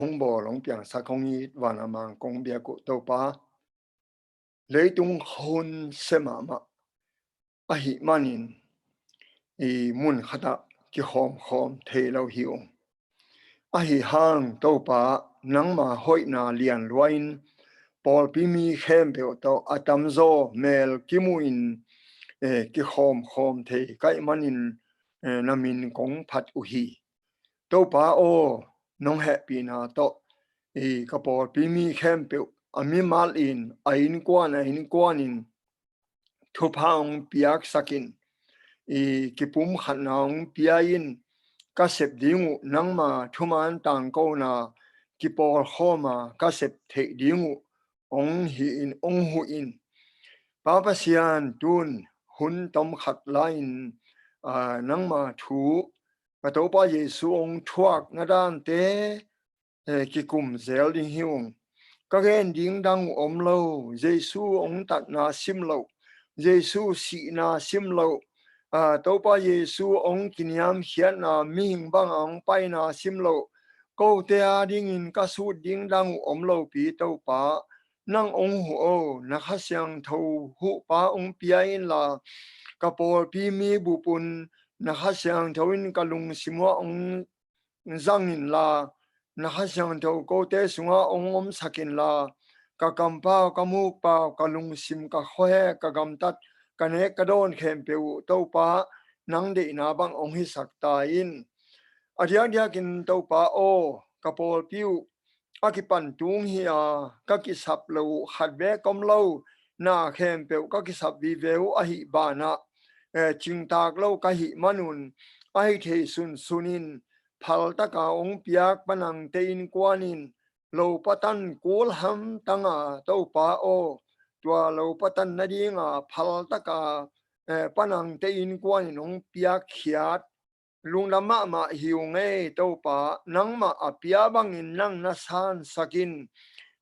hong bo long piang sa kong i wana mang kong bia ko to pa lấy tung hôn sema ma ahi manin i mun khata ki khom khom the lo hiong ahi hang to pa nang ma hoi na lian loin Paul pi mi khem pe to atam zo mel kimuin ki khom khom the kai manin namin kong phat u hi to pa o nong happy na to ka Paul pi mi khem pe ami mal in ain kwan in thu phang piak sakin ki pum khan naung piain ka sep dingu nangma thuman tang ko na ki por khoma ka sep the dingu ong hi in ong hu in papa sian tun hun tom khat lain nangma thu ka to pa yesu ong thuak na dan te ki kum zel ding hiung ka gen ding dang om lo jesu ong tat na sim lo jesu si na sim lo to pa yesu ong kiniam hian na ming bang ong pai na sim lo ko te a ding in ka su ding dang om lo pi to pa nang ong hu o na kha siang tho hu pa ong pia in la ka por pi mi bu pun na kha siang tho in ka lung simwa ong zang in la na kha siang tho ko te sunga ong om sakin la ka kam pa ka mu pa ka lung sim ka khoe ka gam tat ka ne ka don khem pe u to pa nang de na bang ong hi sak ta in adia dia kin to pa o ka pol piu a ki pan tung hi a ka ki sap lo khat ve kom lo na khem pe ka ki sap vi ve a hi ba na ching tak lo ka hi manun a hi the sun sunin phal ta ka ong piak panang te in kwanin lo patan kul ham tanga to pa o tua lo patan na dinga phal ta ka panang te in kwanin ong piak khiat lung lama ma hiung e to pa nang ma apia bang in nang na san sakin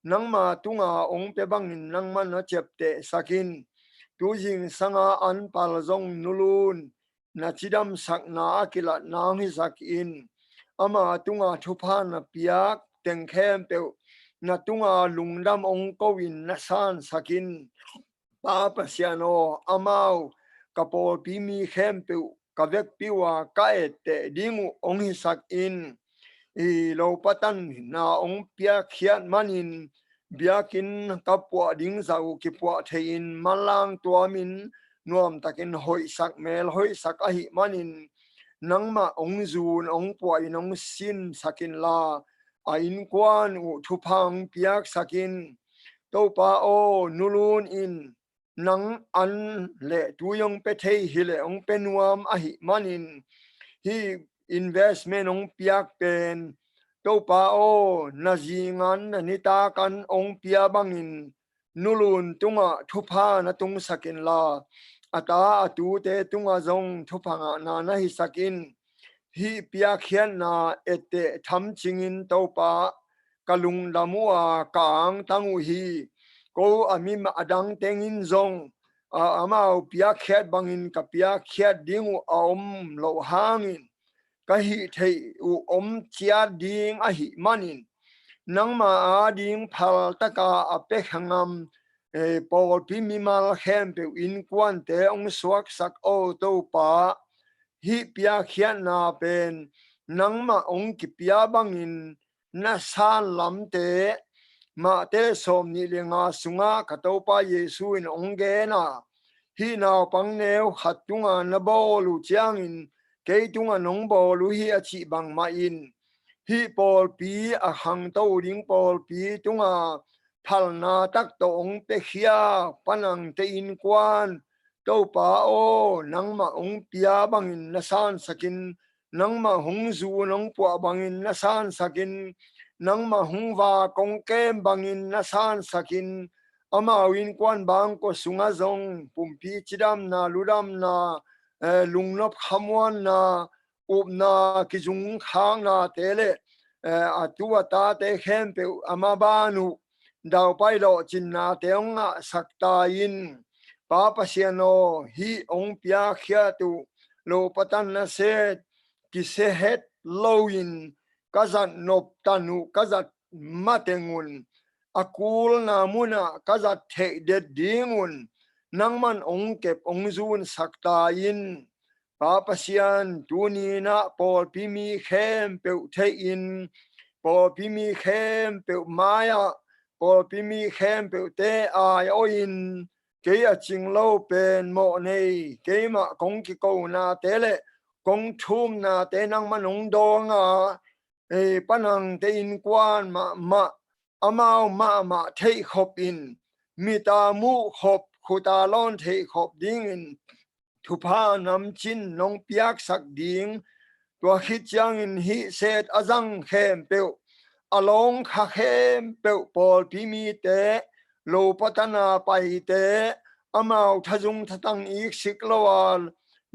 nang ma tunga ong pe bang in nang man na chep te sakin tu jing sanga an pal zong nulun na chidam sak na akila na hi sak in ama tunga thupa na piak teng khem pe na tunga lungdam ong ko in na san sakin pa pasiano amau kapol pi mi khem pe ka vek piwa ka ete dingu ong hi sak in i lo patan na ong pia khiat manin biakin kapwa ding zau ki pwa thein malang tuamin nuam takin hoi sak mel hoi sak a hi manin nangma ong zun ong pwa in ong sin sakin la a in kwan u thupang piak sakin to pa o nulun in nang an le tuyong pe thei hi le ong penuam a hi manin hi investment ong piak pen to pa o na jingan ni ta kan ong pia bangin nulun tunga thupa na tung sakin la ata atu te tunga zong thupanga na na hi sakin hi pia khian na ete tham chingin to pa kalung lamua kang tangu hi ko ami ma adang tengin zong amao pia khiat bangin ka pia khiat dingu om lo hangin ka hi thei u om chia ding a hi manin nang ma a ding phal taka ape khangam pol pi mi mal khem pe in kwan te ong suak sak o to pa hi pia khian na pen nang ma ong ki pia bangin na san lam te ma te som ni lenga sunga kato pa yesu in ong ge na hi naw pang neu khatunga na bo lu chiang in ke tunga nong bo lu hi a chi bang ma in hi pol pi a hang to ding pol pi tunga phal na tak to ong pe khia panang te in kwan to pa o nang ma ong pia bangin na san sakin nang ma hung zu nong pua bangin na san sakin nang ma hung va kong kem bangin na san sakin ama win kwan bang ko sunga zong pumpi chidam na ludam na lungnop khamwan na up na kijung khang na tele atua ta te khem pe ama banu dau pai lo chin na te ong sakta in pa pasiano hi ong pia khia tu lo patan na se ki se het loin kazat nop tanu kazat matengun akul na muna kazat the de dingun nangman ong kep ong zun sakta in pa pasian tuni na pol pimi khem pe the in pol pimi khem pe maya pol pimi khem pe te ai o in ke a ching lo pen mo nei ke ma kong ki ko na te le kong thum na te nang manong dong a panang te in kwan ma amao ma thei khop in mi ta mu khop khuta lon thei khop ding in thu pha nam chin nong piak sak ding tua khit chang in hi set azang khem peu along kha khem peu pol pi mi te lo patana pai te amao thajung thatang ik sik lawal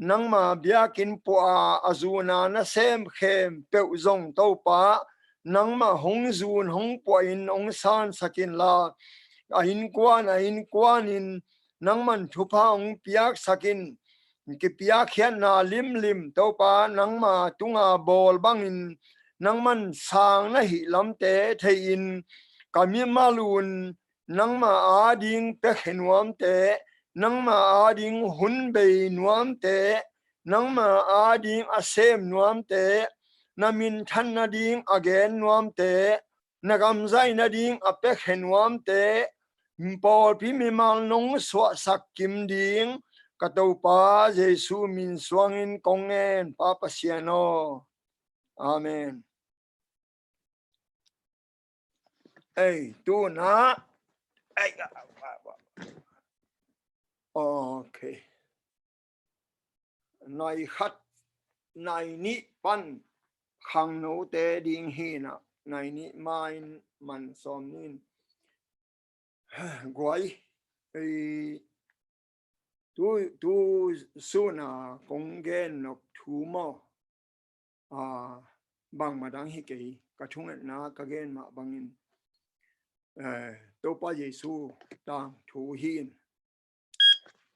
nangma biakin po a azuna na sem khem peu zong to pa nangma hong zun hong po in ong san sakin la a in kwan in nangman thupa ong piak sakin ki piak hian na lim to pa nangma tunga bol bangin nangman sang na hi lamte thein kami malun nangma ading pe khenwam te nangma ading hun be nuam te nangma ading asem nuam te namin than na ding again nuam te nagam zai na ding ape khenwam te pol pi mi mal nong swa sak kim ding katau pa Jesu min suangin kongen pa pasiano amen tu na okay nai khat nai ni pan khang no te ding hi na nai ni main man som nin guai tu su na kongen nok thu mo bang madang hi ke ka chung na ka gen ma bangin to pa Jesu tang thu hin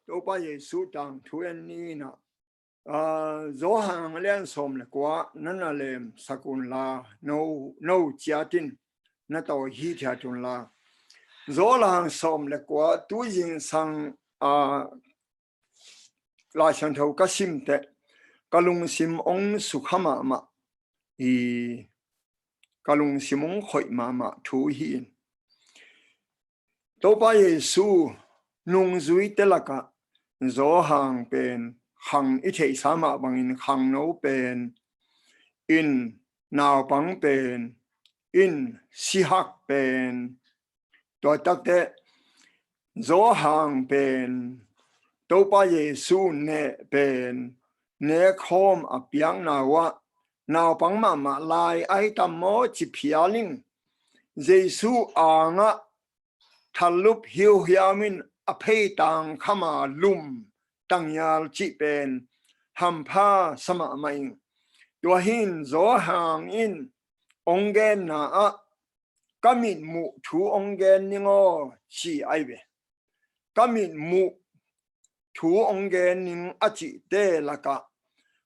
to pa Jesu tang thu en ni na zo hang len som le kwa nana lem sakun la no chia tin na to hi thia chun la zo lang som le kwa tu yin sang la chan thau ka sim te kalung sim ong sukhama ma kalung simong khoi ma thu hin to pa Jesu nung zui te laka zo hang pen hang i thei sama bangin hang no pen in naw pang pen in si hak pen to tak te zo hang pen to pa Jesu ne pen ne khom a piang nawa naw pang ma lai ai tam mo chi phialing Jesu anga thalup hiu hiamin a phei tang khama lum tangyal chi pen hampha sama mai tua hin zo hang in ongen na a kamin mu thu ongen ningo chi ai be kamin mu thu ongen ning achi te laka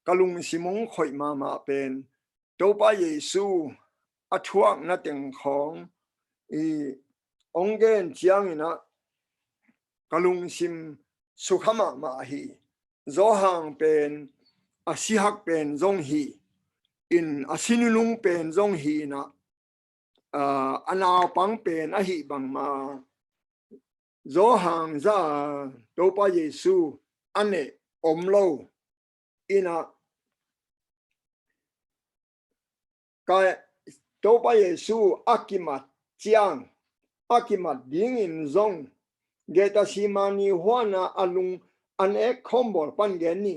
kalung simong khoi ma pen to pa Jesu athuak na teng khong ongen chiang ina kalung sim sukhama ma hi zo hang pen asihak pen zong hi in asinulung pen zong hi na anaw pang pen a hi bang ma zo hang za to pa Jesu ane omlo ina ka to pa Jesu akimat chiang akimat ding in zong geta simani huana alung an ek khombor pan geni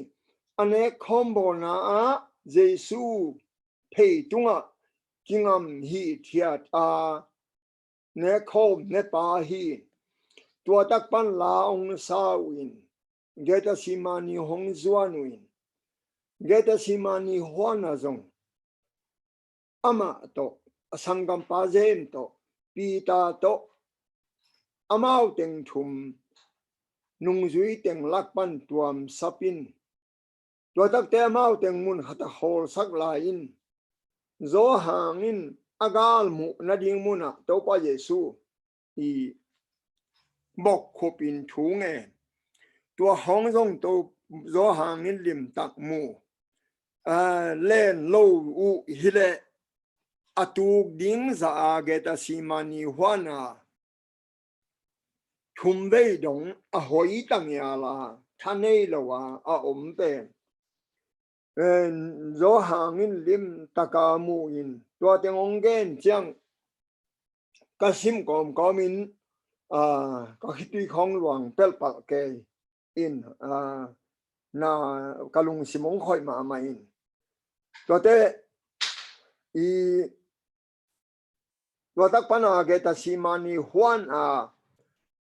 an ek khombor na a Jesu pei tunga kingam hi thiat ne khom ne pa hi tua tak pan la ong sa win geta simani hong zuan win geta simani huana zong ama to asangam pa zen to pita to amao teng thum nung zui teng lakpan tuam sapin tua tak te amao teng mun hata hol sak la in zo hangin agal mu na ding muna to pa Yesu i bok khopin thu nge tua hong zong to zo hangin lim tak mu len lo u hile atuk ding za ageta simani hwana thum vei dong a hoi tang ya la thanei lawa a ompe zo hangin lim takamu in tua teng ongen chang kasim kom komin ka khiti khong luang pel pal ke in na kalung simong khoi ma ma in tua te i tua tak pana ge ta simani huan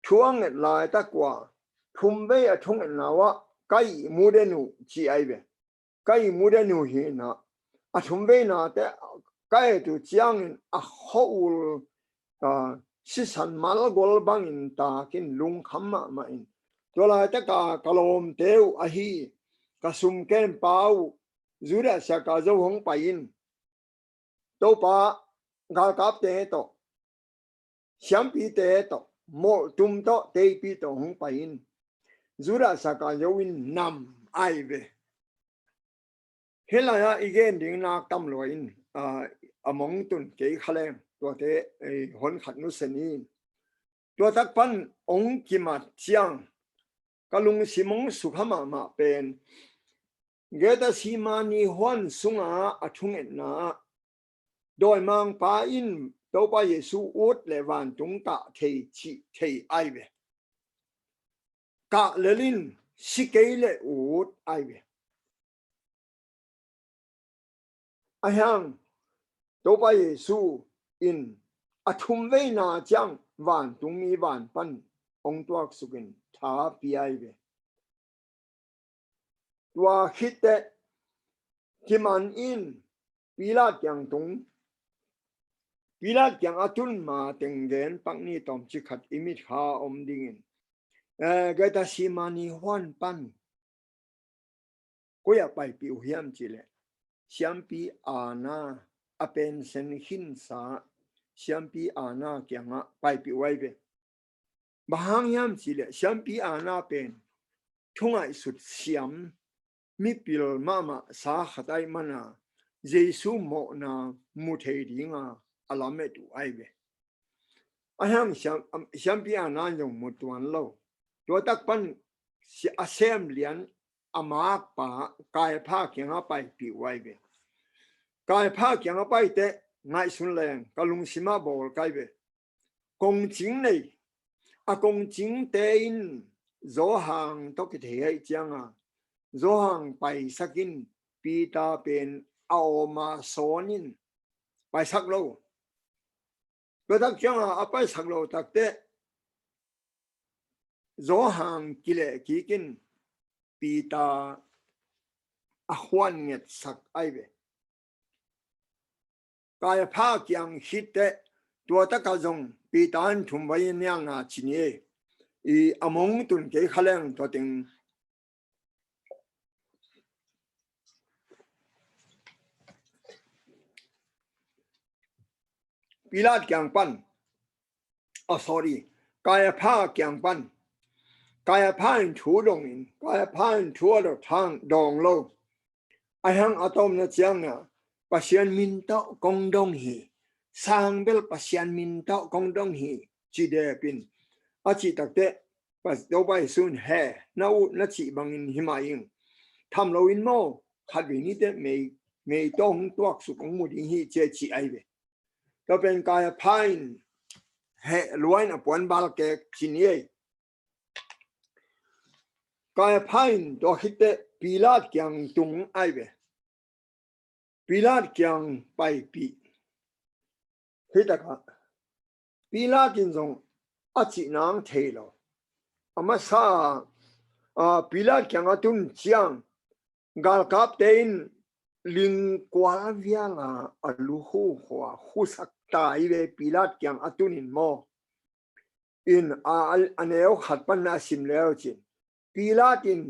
chuang lai ta kwa thum ve a thung na wa kai mu de nu chi ai ve kai mu de nu hi na a thum ve na te kai tu chiang a hol si san mal gol bang in ta kin lung kham ma in to lai ta ka kalom teu a hi ka sum ken pau zura sa ka zo hong pa in to pa ga kap te to xiam pi te to mo tum to te pi to hong pa in zura sa ka zo in nam ai ve hela ya igen ding na tam lo in among tun ke khaleng to te hon khat nu seni to tak pan ong ki ma chiang kalung simong sukhama ma pen geta simani hon sunga athung na doi mang pa in to pa Yesu ut le van tung ta thei chi thei ai ve ka lelin sikele ut ai ve ahang to pa Yesu in athum ve na chang van tung mi van pan ong tuak sukin tha pi ai ve tua khite kiman in pila kyang tung pila kyang atun ma tengen pakni tom chi khat imit kha om dingin gata simani hwan pan koya pai pi hiam chile siampi ana apen sen hin sa siampi ana kyanga pai pi waibe bahang hiam chile siampi ana pen thungai sut siam mi pil mama sa khatai mana Jesu mo na mu thei dinga alametu aibe aham siampi ana yong mu tuan lo to tak pan si asem lian amak pa kai pha kyanga pai pi waibe kai pha kyanga pai te ngai sun leng kalung sima bol kai be kong jing nei a kong jing te in zo hang to ki thei changa zo hang pai sakin pi ta pen aoma sonin pai sak lo ko tak changa a pai sak lo tak te zo hang kile kikin pi ta a hwan nget sak ai be kai pha kyang hit te tua ta ka zong pi tan thum vai nyang na chini i among tun ke khaleng to ting pilat kyang pan sorry kai pha kyang pan kai pha in thu dong in kai pha in thu lo thang dong lo ai hang atom na chiang na pasian min ta kong dong hi sang bel pasian min ta kong dong hi chi de pin a chi tak te pas do bai sun he na u na chi bang in himaying tham lo in mo khat wi ni te me tong tuak su kong mu ding hi che chi ai ve to pen kai pha in he luain a pon bal ke chinie kai pha in do hite pilat kyang tung ai ve pilat kyang pai pi hitaka pilat in zong a chi nang thei lo ama sa pilat kyang atun chiang gal kap tein ling kwa via la alu hu hwa hu sak ta i ve pilat kyang atun in mo in aneo khat pan na sim leo chin pilat in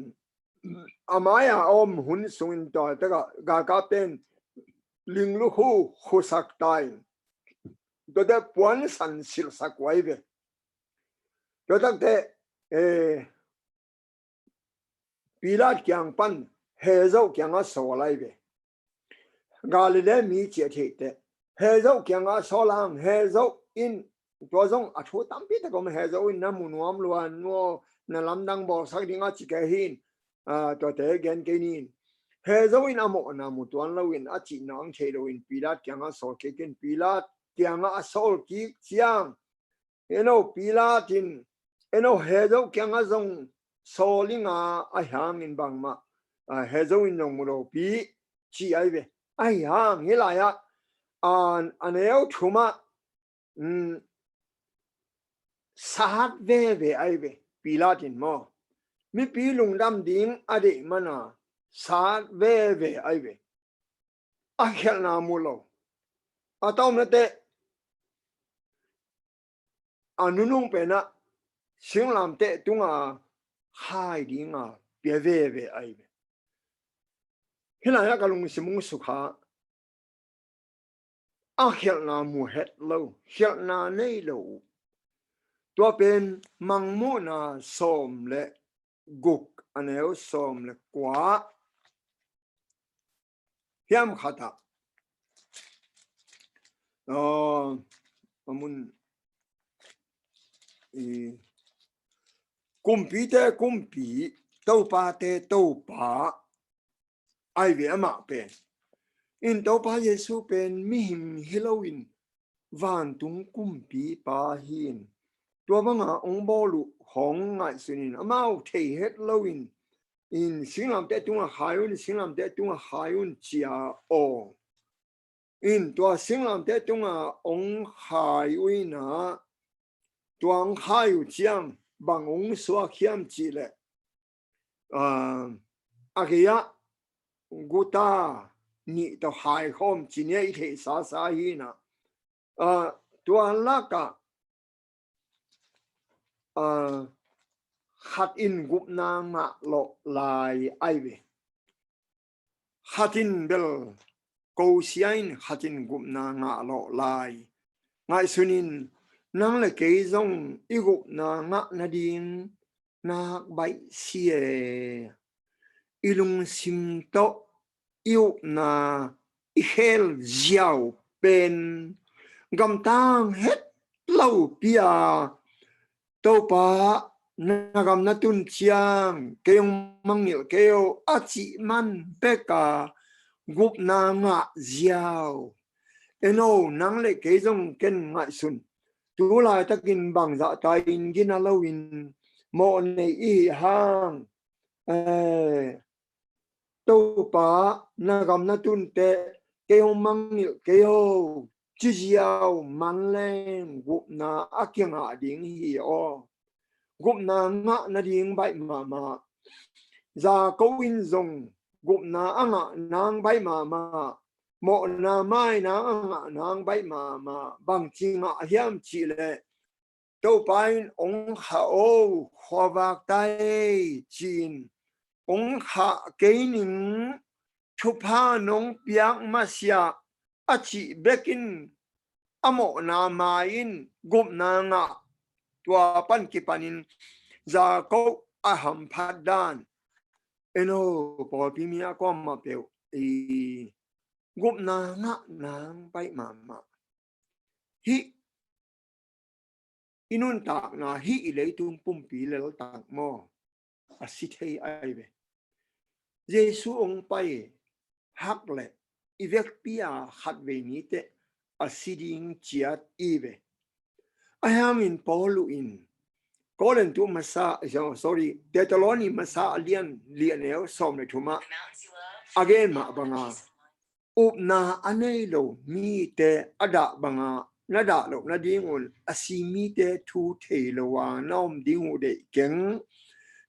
amaya om hun sungin to ta ga kap ten linh lu hu khu sắc tai tôi đã buồn sẵn sil sắc quay về tôi đã thế Pilat kyang pan hezo kyang a so lai về Galilee mi che the hezo kyang a so lang hezo in to zong a thu tam pi ta ko hezo in na mu nuam luan no na lam dang bo sak ding a chi ke hin to te gen ke nin hezo in amo na mu tuan lo in a chi nang che lo in Pilat kyang a so ke ken Pilat kyang a so ki chiang Pilat in hezo kyang a zong so linga a hang in bang ma hezo in nong mo pi chi ai ve ai hang hi la ya an eo thuma sahat ve ai ve Pilat in mo mi pi lung dam ding ade mana sahat ve ai ve a khel na mu lo a taw na te anunung pe na sing lam te tunga hai dinga pe ve ai ve hila ya kalung simung sukha a khel na mu het lo khel na nei lo tua pen mang mu na som le guk aneo som le kwa hiam khata amun kumpi te kumpi tau pa te tau pa ai ve ma pen in tau pa Yesu pen mi him Halloween van tung kumpi pa hin tua banga ong bolu hong ngai sunin amau thei het lowin in singlam te tunga hayun chia o in tua singlam te tunga ong hayuina tuang hayu chiang bang ong swa khiam chi le agia guta ni to hai khom chi ne i the sa hi na tua laka khát in gup na ngạ lộ lại ai về khát in bel câu xiên khát in gup na ngạ lộ lại ngại sunin nang le cái dòng i gup na ngạ na din na bay xie ilung sim to yêu na ihel giàu pen gam tang hết lâu pia tàu pa nagam na tun chiang keong mangil keo achi man peka gup na nga ziao eno nang le ke jong ken ngai sun tu lai takin bang za ta in gina lowin mo ne i hang to pa nagam na tun te keong mangil keo chi ziao man len gup na akyang ding hi o gup na ngạ na ding bai ma za câu in zong gup na anga nang bai ma mo na mai na anga nang bai ma bang chi ngạ hiam chi le to pain ong ha o khowak tai chin ong ha ke ning thupa nong piak ma sia achi bekin amo na main gup na ngạ tua pan ki panin za ko aham phadan eno po pimia ko ma pe gup na nga nang bai ma hi inun ta na hi le tung pum pi le ta mo asithei ai ve Jesu ong pai hak le ivek pia khat ve ni te asiding chiat ive ayam in polu in Kolen tu masa sorry Tetaloni masa lian eo som le thuma again ma banga up na anelo mi te ada banga nada lo na dingul asimi te thu thelo wa nom dingu de keng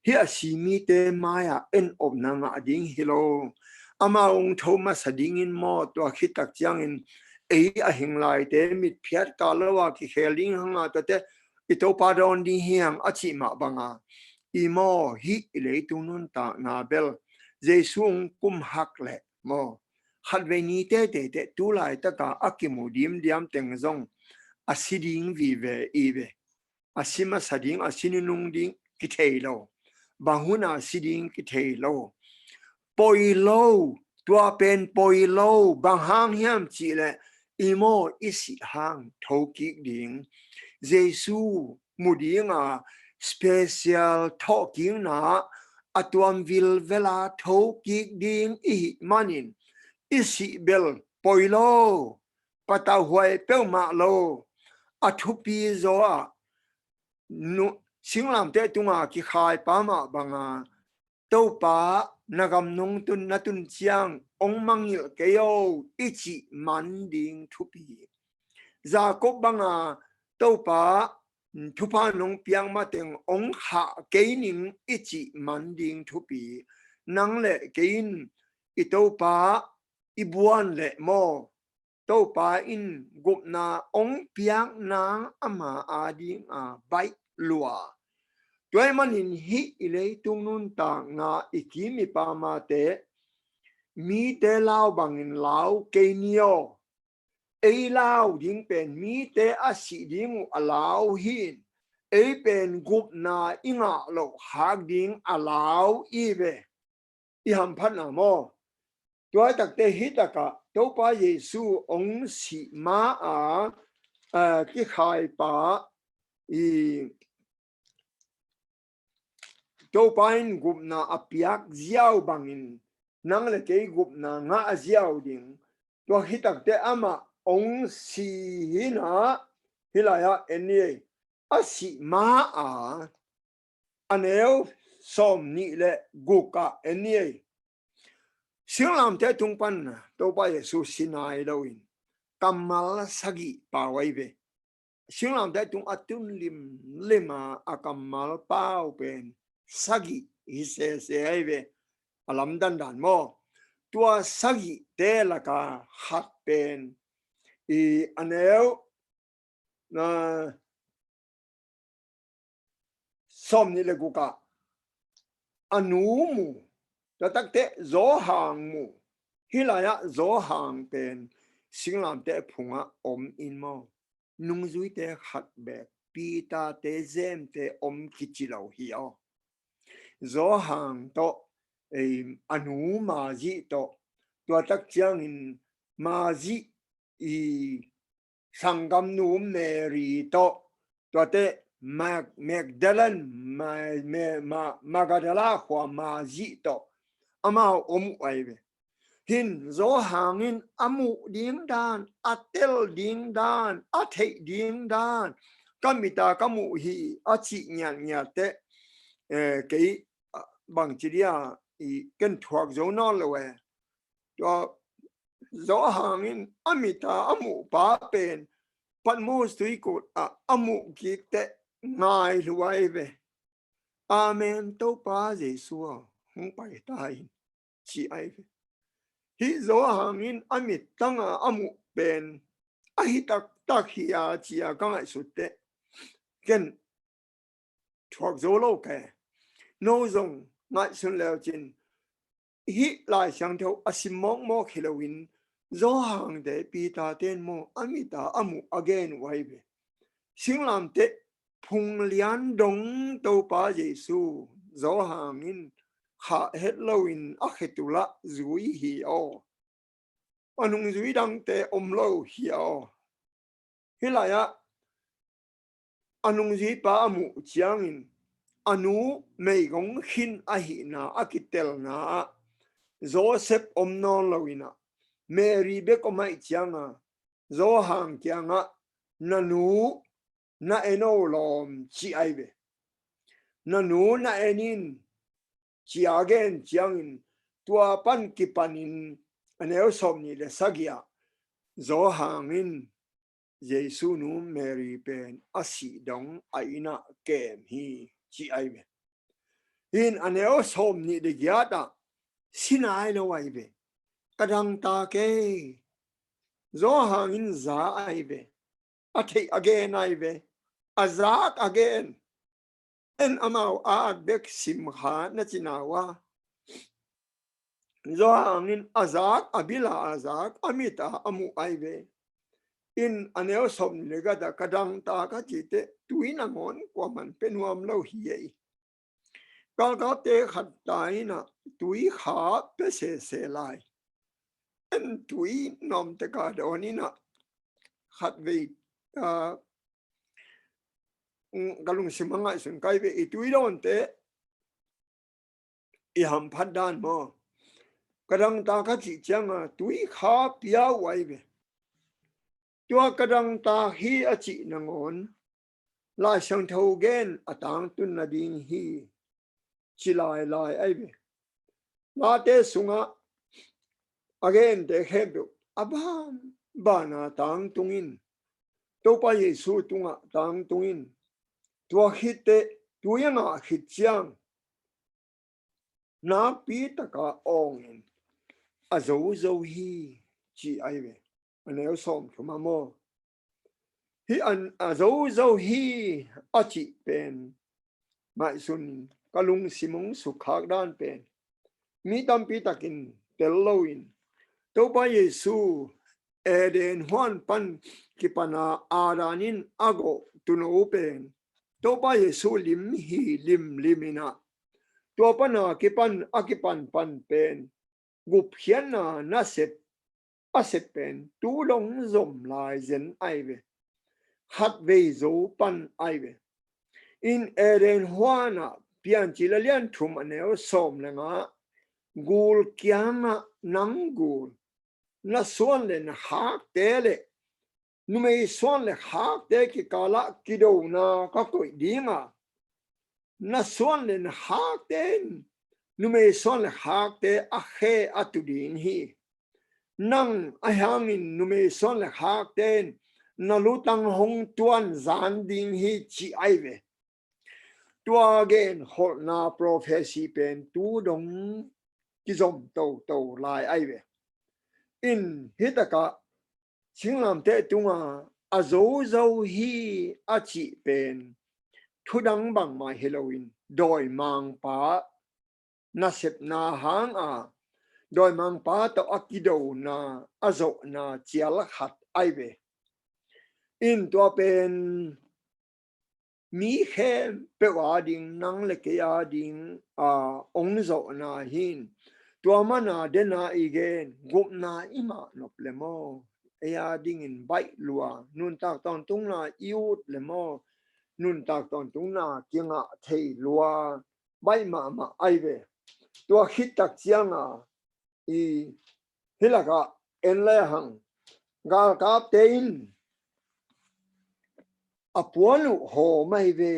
hi asimi te maya en of na nga ding hilo ama ong thoma sading in mo to khitak chiang in a hinglai te mit phiat ka lawa ki kheling hanga to te ito padon di hiang achi ma banga imo hi le tunun ta na bel Jesung kum hak le mo khát về ní tê tu lại tất cả akimu điểm tiếng rong asiding vì về y về asima sading asinunung ding ki thei lo bahuna siding ki thei lo poi lo tua pen poi lo bang hang hiam chi le imo isi hang thoki ding Jesu mudinga special talking na atuam vil vela thoki ding I manin isi bel poi lo pata huai pe ma lo athupi zo a nu singlam te tunga ki khai pa ma banga to pa nagam nung tun natun chiang ong mangil keyo ichi manding thupi za ko banga to pa thupa nong piang ma teng ong ha keining ichi manding thupi nang le kein I to pa ibuan le mo to pa in gup na ong piang nang ama ading a bai lua toy manin hi ile tung nun ta nga ikimi pa ma te mi te lao bangin lao ke nio ei lao ding pen mi te asi ding alau hin ei pen gup na inga lo hak ding alau ibe I ham phan na mo toy tak te hi taka to pa Yesu ong si ma a ki khai pa I to pain gup na apiak ziao bangin nang le ke gup na nga ziao ding to hitak te ama ong si hina hilaya eni asi ma a aneu som ni le guka eni silam te tung pan to pa Yesu sinai loin kamal sagi pawai be silam te tung atun lima akamal pau pen sagi hise se aive alam dan mo tua sagi te laka hat pen I aneu na som ni le guka anu mu tak te zo hang mu hilaya zo hang pen singlam te phunga om in mo nung zui te khat be pita te zem te om kichilo hiao zo hang to anu ma ji to tua tak chiang in ma ji I sangam nu Mary to tua te Magdalene Magadala kwa ma ji to ama aibe hin zo hangin amu ding dan atel ding dan athe ding dan kamita kamu hi achi nya te cái bằng chỉ dia ken thuak zo no loe to zo hangin amita amu pa pen pan mo stui ko amu ki te ngai luai ve amen to pa Jesu hung pai tai chi ai ve hi zo hangin amit tanga amu pen ahi tak hi a chi a ka ngai su te ken thuak zo lo ke no zong ngai sun leo chin hi lai sang theo asimong mo khilowin zo hang de pi ta ten mo amita amu again wai be singlam te phung lian dong to pa Jesu zo hangin kha het lowin a khetula zui hi o anung zui dang te lo hi o hilaya anung zui pa amu chiangin anu mei gong hin a hi na akitel na Joseph non lowina Mary be ko mai chianga zo hang chianga nanu na eno lom chi aibe nanu na enin chi again chiangin tua pan ki panin aneu somni le sagia zo hangin Jesu nu Mary pen asi dong aina kem hi chi aibe in aneu somni de giata sinai lo aibe kadang ta ke zo hangin za aibe athe again aibe azak again en amau a bek simha na chinawa zo angin azak abila azak amita amu aive in aneo som lega da kadang ta ka chite tuin angon kwa man penuam lo hiei kal ka te khat tai na tui kha pe se lai en tui nom te ka doni na khat ve galung simangai sun kai ve itui don te i ham phat dan mo kadang ta ka chi chang tui kha pia wai ve tua kadang ta hi a chi nangon la sang thau gen atang tun na ding hi chi lai lai ai ve la te sunga again te hebru abam bana tang tungin to pa yesu tunga tang tungin tua hite tuyanga hit chiang na pi taka ongin azo zo hi chi ai ve anel som thuma mo hi an azo zo hi achi pen mai sun kalung simung sukhak dan pen mi tam pi takin telloin to pa yesu eden huan pan kipana aranin ago tuno pen to pa yesu lim hi limina to pana kipan akipan pan pen gup hian na sep asep pen tu long zom lai zen ai ve hat ve zo pan ai ve in eren huana pian chilalian thum aneo som lenga gul kianga nang gul na suan le na hak tele numei suan le hak te ki kala kido na ka koi dinga na suan le na hak ten numei suan le hak te a khe atudin hi nang ahangin numei suan le hak ten na lutang hong tuan zan ding hi chi ai ve tua gen hol na prophecy pen tu dong ki zom to lai ai ve in hitaka singlam te tunga azo zo hi achi pen thudang bang ma Halloween doi mang pa na sep na hang a doi mang pa to akido na azo na chial khat ai ve in tua pen mi khem pe wa ding nang le ke ya ding ong zo na hin tua mana de na igen gup na ima nop le mo ya ding in bai lua nun tak ton tung na iut le mo nun tak ton tung na kinga thei lua bai ma ai ve tua hit tak chiang i hilaka en le hang gal kap tein apualu ho mai ve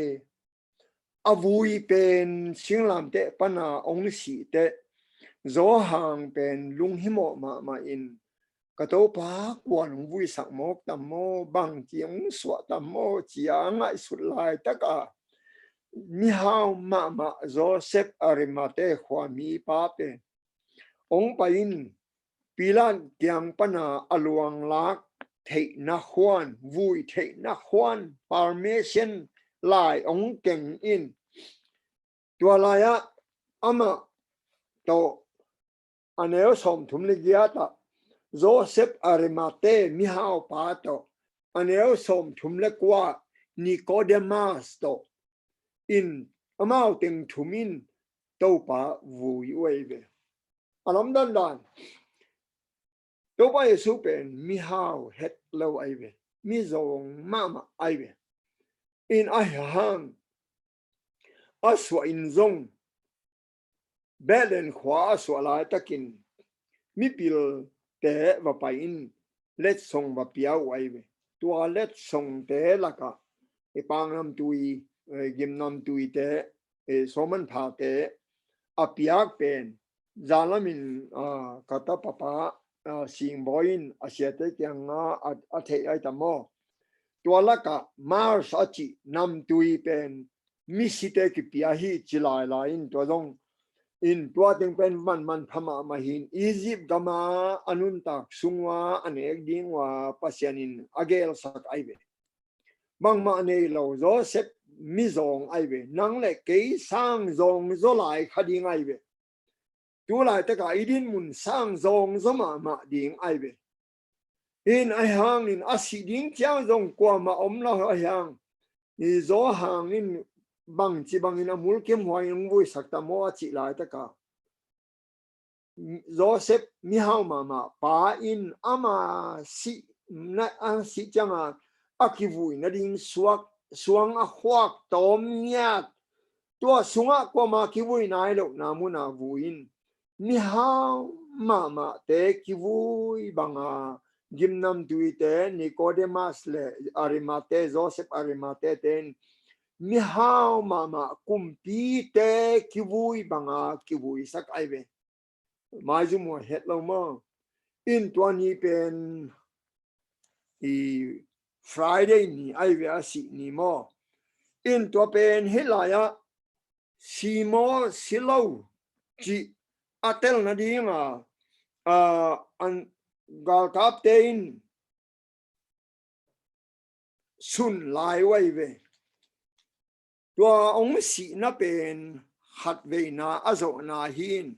avui pen singlam te pana ong si te zo hang pen lung himo ma in kato pa kwan vui sak mok tam mo bang chiang swa tam mo chia ngai sut lai taka mi hao ma Joseph arimate khwa mi pa pe ong pa in pilan tiang pana aluang lak thei na khwan vui thei na khwan permission lai ong keng in tua laya ama to aneo som thum le giata Joseph arimate mi hao pa to aneo som thum le kwa Nicodemus to in amao ting thumin to pa vui wei ve alam dan to pa yesu pen mi hao het lo ai ve mi zong mama ai ve in ai hang aswa in zong belen khwa aswa lai takin mi pil te va pa in let song va piao ai ve tua let song te laka e pang nam tui gim nam tui te e soman pha te apiak pen zalamin kata papa sing boin asiate kyanga athe ai tamo tua laka mars achi nam tui pen misite ki piahi chilai lain to dong in tua teng pen man phama mahin Egypt gama anun tak sungwa anek dingwa pasianin agel sak aibe bang ma nei lo Joseph mi zong aibe nang le ke sang zong zo lai khading aibe tu lại tất cả idin mun sang zong zoma ma ding ai về in ai hang in asi ding chiang zong qua mà lo ai hang ni zo hang in bang chi bang in amul kem hoài ng vui sắc ta mo chi lại tất cả Joseph mi hao mà pa in ama si na an si chang a ki vui na ding suang a huak tom nhát tua sunga qua mà ki vui nai lo na mu na vuin mi hao mà te ki vui bang gimnam tuite Nicodemus le Arimate Joseph Arimate ten mi hao mà kumpi te ki vui bang ki vui sak ai ve mai zu mo het lo mo in tua ni pen Friday ni ai ve asi ni mo in tua pen helaya si mo silo ji atel na ding an gal kap tein sun lai wai ve tua ong si na pen hat ve na azo na hin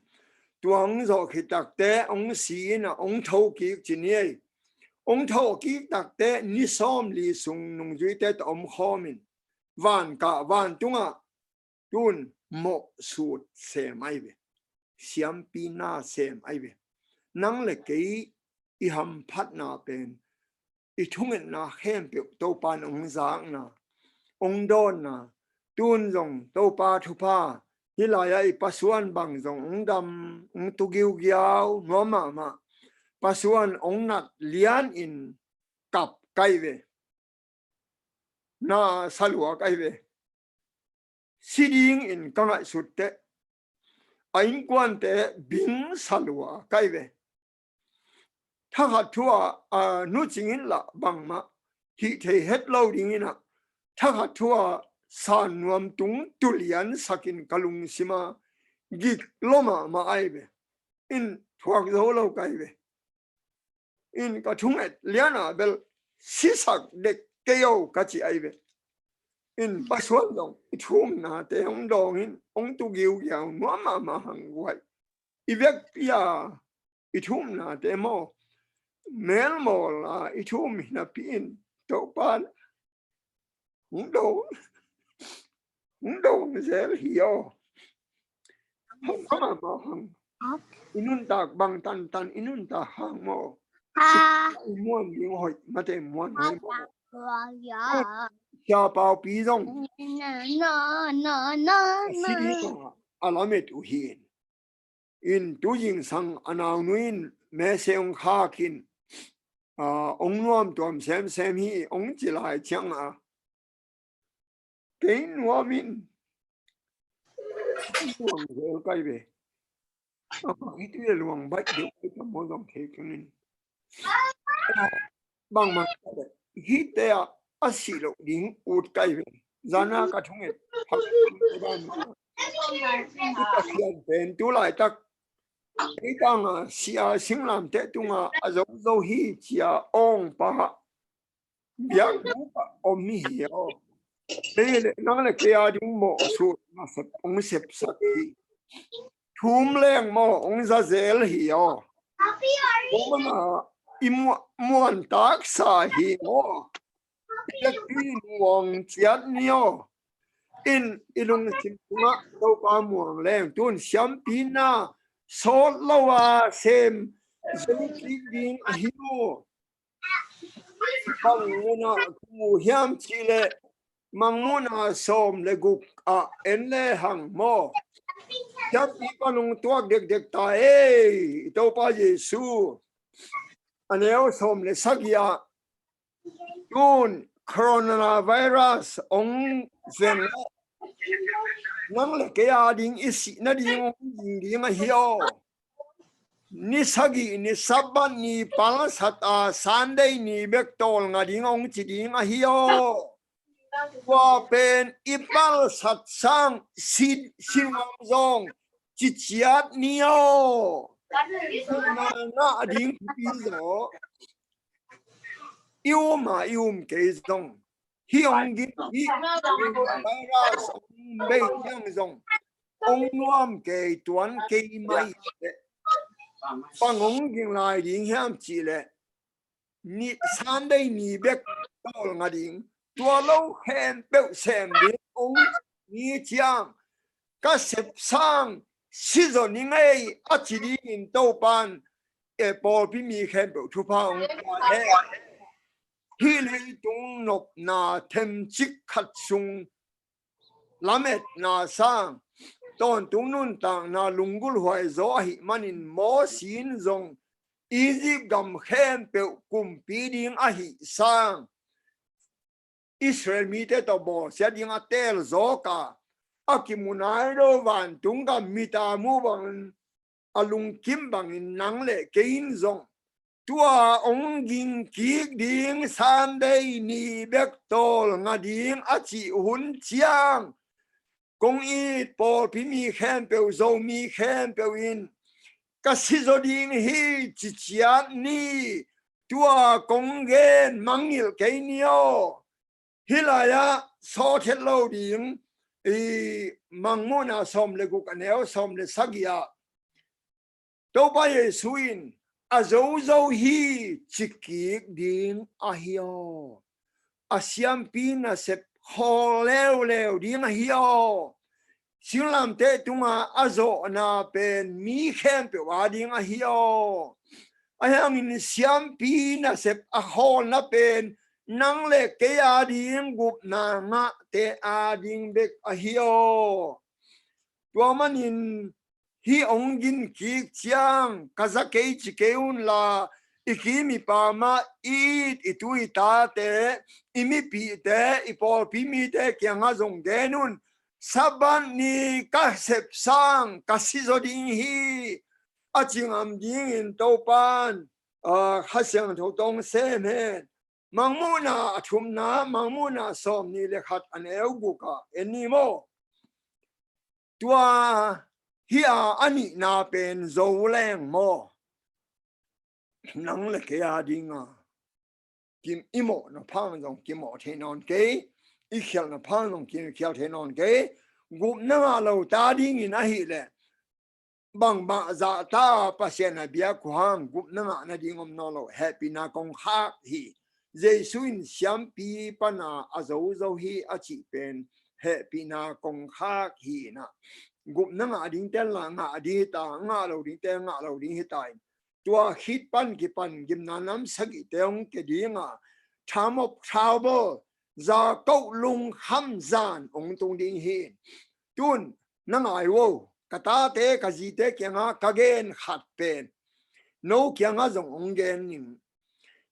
tuang zo khi tak te ong si na ong thâu ki chini ong thâu ki tak te ni som li sung nung jui te om khomin van ka van tunga tun mo sut se mai ve siam pi na sem ai ve nang le ke I ham phat na pen I thungen na khem pe to pan ong zang na ong don na tun zong to pa thu pa hilaya I pasuan bang zong ong dam ong tu giu giao no ma pasuan ong nat lian in kap kai ve na salwa kai ve siding in kangai sutte ain kwan te bing salwa kai ve tha thua nu chingin la bang ma hi the het lo ding ina tha thua san nuam tung tulian sakin kalung sima gik loma ma ai ve in thuak zo lo kai ve in ka thunget liana bel sisak de keo ka chi ai ve in pasuan dong thum na te ong dong in ong tu giu giao no ma hang wai I vek pia I thum na te mo mel mo la I thum na pin to pan ong dong zel hio hong ma hang inun tak bang tan inun ta hang mo muôn miếng hỏi mà để muôn hỏi cha bao bí rong xin hiệp alamet u hiền in tu jing sang anau nuin me se ông kha kin ông nuam tuam xem hi ông chỉ lại chăng cái nuamin luang zel kai về cái tu luang bách được cái món dòng thế cái bang ma hi te asilo ding ut kai ve zana ka thunget phak ban ta khian pen tu lai tak ei tang sia singlam te tunga azo zo hi chia ong pa biak du pa omi hio le nang le ke a ding mo su na sep ong sep sak hi thum leng mo ong za zel hio ong ma muan tak sa hi mo ya tin wong chiat nio in ilung chimma to pa muang leng tun siam pina so lowa sem zeng ki ding a hi mo bang na ku hiam chile mangmuna som le guk a en le hang mo siam pi panung tuak dek ta to pa Yesu aneo som le sagia tun coronavirus ong zen nang le ke a ding isi na ding ding a hio ni sagi ni saban ni pala sata Sunday ni bektol nga ding ong chi ding a hio wa pen ipal sat sang sin zong chi chiat nio na ding pi zo yêu cái dòng hiong gi virus bei yang dòng ông nuông cái tuấn cái mai bằng ông kinh lại điện hiểm chỉ lệ ni san đây ni bek tol nga ding tua lâu khen beu xem đi ông ni chiang các sếp sang si zo ni ngay a chỉ đi in tàu pan e bol pi mi khen beu thu pa ông he hi lei tung nộp na thêm chích khát sung lamet na sang ton tung nun tang na lungul hoài gió hi manin mo xin zong Egypt gam khen beu kum pi ding a hi sang Israel mi te to bo sia ding a tel zo ka akimunai do van tung gam mi ta mu bang alung kim bang in nang le kein zong tua ong ging ki ding san dei ni bek tol nga ding a chi hun chiang kong i pol pi mi khen beu Zomi khen beu in ka si zo ding hi chi chiat ni tua kong gen mangil ke nio hilaya so thet lo ding i mangmona som le gu kaneo som le sagia to ba ye suin a zo zo hi chiki ding a hio a siam pin a sep ho leo leo ding a hio siêu làm thế tung à zo na pen mi khen pe wa ding a hio a hang in siam pi na sep a hol na pen nang le ke a ding gup na nga te a ding bek a hio tua man in hi ong gin ki chiang kaza ke chi ke un la ikimi pa ma it itui ta te imi pi te ipol pi mi te kyang a zong denun saban ni ka sep sang ka si zo ding hi a ching am ding in to pan ha siang tho tong se me mangmuna thum na mangmuna som ni le khat an eu gu ka eni mo tua hi a ani na pen zo leng mo nang le ke a ding a kim imo na phang jong kim mo the non ke I khel na phang jong kim khel the non ke gup na lo ta ding in a hi le bang ba za ta pa se na bia ku hang gup na ding om no lo happy na kong kha hi jesu in siam pi pa na a zo zo hi a chi pen happy na kong kha hi na gup na ding ten la nga di ta nga lo ding ten nga lo ding hi tai tua hit pan ki pan gim na nam sagi teong ke ding a tham op thao za câu lung ham zan ong tung ding hi tun na ngai wo kata te ka ji te kya nga ka gen khat pen no kya nga zong ong gen ning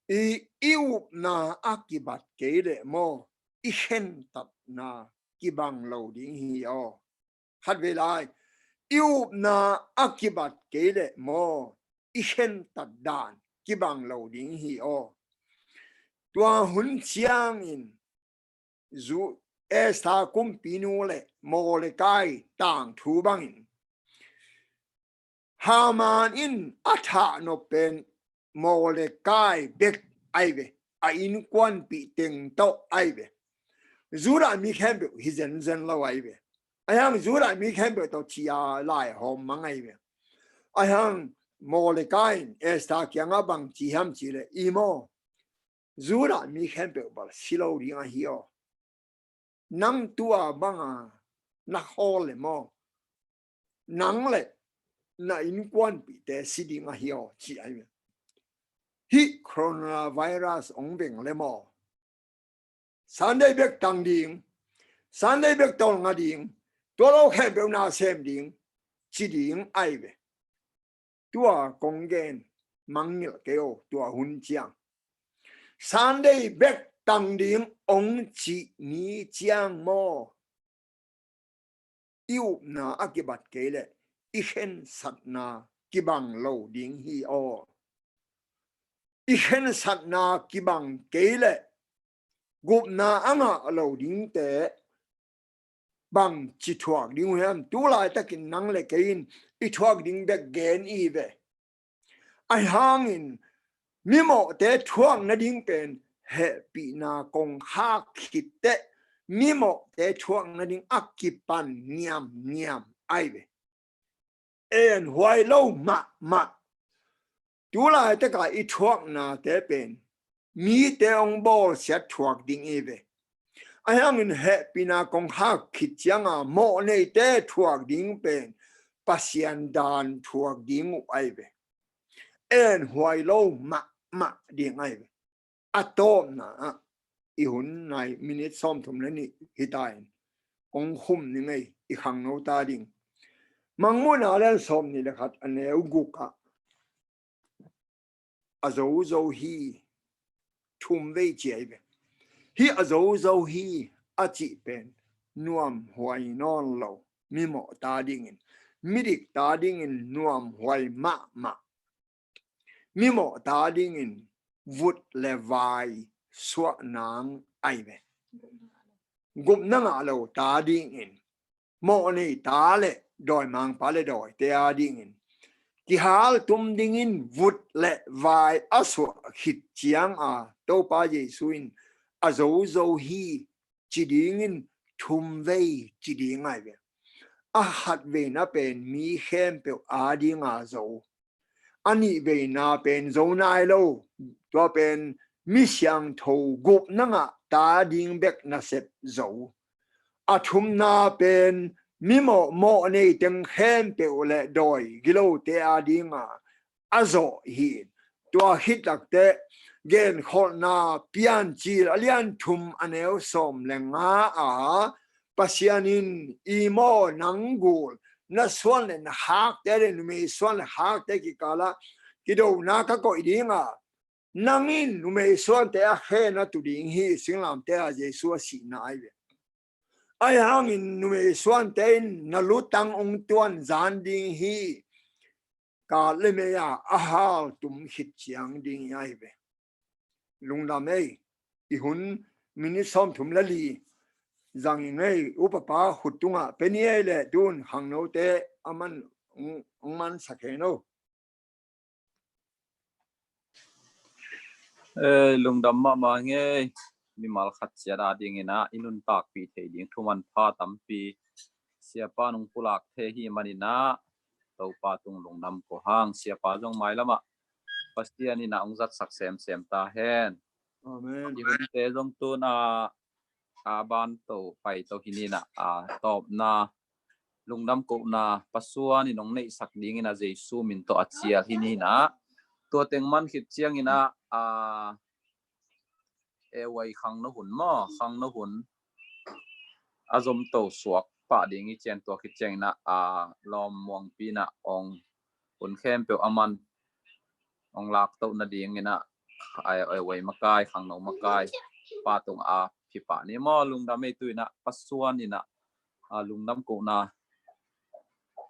I iu na akibat ke le mo I hen tat na ki bang lo ding hi o khat ve lai iu na akibat ke le mo I hen tat dan ki bang lo ding hi o tua hun chiang in zu esta kum pinu le mo le kai tang thu bang in Haman in atha no pen mo le kai bek aive a in kwan pi teng to aive zura mi khambe hi zen lo aive ayang zura mi khambe to chia lai hom mang aive ayang mo le kai esta kyanga bang chi ham chi le imo zura mi khambe bal silo ri a hio nang tua banga na hole mo nang le na in kwan pi te siding a hio chi ai hi coronavirus ong beng le mo sunday bek tang ding sunday bek tol nga ding to lo khe be na sem ding chi ding ai ve tua kong gen mangil ke o tua hun chiang sunday bek tang ding ong chi ni chiang mo iu na akibat ke le I hen sat na ki bang lo ding hi o I hen sat na ki bang ke le gup na anga lo ding te bang chi thuak ding hem tu lai takin nang le kein I thuak ding bek gen I ve ai hang in mi mo te thuak na ding pen he pi na kong ha khit te mi mo te thuak na ding akipan niam ai về en hoài lâu mà chú lại tất cả ít thuốc na tế bên mi tế ông bò sẽ thuốc đinh y về ai hang in hệ pina công hắc khít chăng à mộ này tế thuốc đinh bên pasian đàn thuốc đinh ai về en hoài lâu mà đinh ai về atom na ihun này minute som thum này hitain ông hum ni ngay ikhang no ta ding mang mo na len som ni lekhat aneu guka azo hi thum ve chebe hi azo hi achi pen nuam huai non lo mi mo ta ding in midik ta ding in nuam huai ma mi mo ta ding in vut le vai swa nang ai ve gup na nga lo ta ding in mo ni ta le doi mang pa le doi te a ding in ki hal tum ding in vut le vai aswa khit chiang a to pa Jesu in azo hi chi ding in thum vei chi ding ai ve a hat ve na pen mi khem pe a ding a zo ani ve na pen zo nai lo to pen mi siang tho gup na nga ta ding bek na sep zo a thum na pen mi mo nei teng khem pe ole doi gilo te a ding a zo hi to hit lak te gen khol na pian chi alian thum aneu som lenga a pasianin imo nangul na swan en hak te me swan hak te ki kala kido na ka ko idinga nangin me swan te a he na tu ding hi singlam te a Jesu si na ai ai hang in nume swan ten na lutang ong tuan zan ding hi ka le me ya a ha tum hit chiang ding ai ve lung la me I hun mini som thum la li zang ngai upapa hutunga penie le dun hang no te aman ong man sakhe no lung dam ma nge mi mal khat sia da ding ina inun tak pi the ding thuman pha tam pi sia pa nung pulak the hi manina to pa tung lung dam ko hang sia pa jong mai lama pastian ina ong zat sak sem ta hen amen I hun te jong tu na a ban to pai to hinina a top na lung dam ko na pasuan inong nei sak ding ina Jesu min to achia hinina to teng man khit chiang ina a wai khang no hun azom to suak pa ding I chen to khit cheng na a lom mong pi na ong un khem pe aman ong lak to na ding ina ai wai makai khang no makai pa tung a phi pa ni mo lung dam me tu ina pasuan ina a lung dam ko na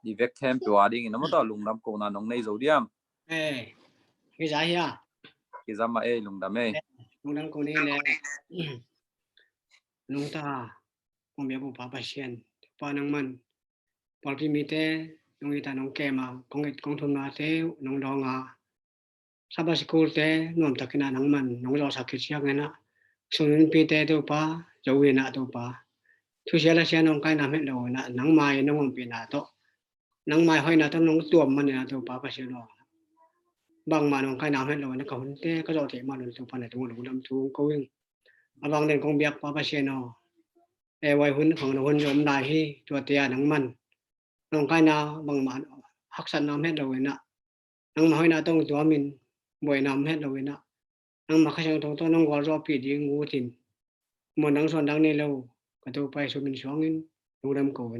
di vek khem pe wa ding ina mo to lung dam ko na nong nei zo diam cái giá hia ki zama lung dam me lung dam ko ni le lung ta công việc của papa xiên pa nang man por pi mi te nong ita nong ke ma kong thum na te nong dong a saba school te nom takina nang man nong lo sakit sia ngena sunun pi te to pa jawi na to pa thu sia la sia nong kai na me lo na nang mai nong pi na to nang mai hoi na to nong tuom man na to papa xiên lo bang mà nong kai na me lo na ka hun te ka lo te ma lo to pa na to lo dam thu ko wing abang den công việc papa xiên lo wai hun khong no hun jom dai hi to tia nang man nong kai na bang man hak san nam het lo na nang ma hoi na tong to min boi nam het lo na nang ma khang to nong gol ro pi di ngu tin mo nang son dang ni lo ka to pai so min song in nong dam ko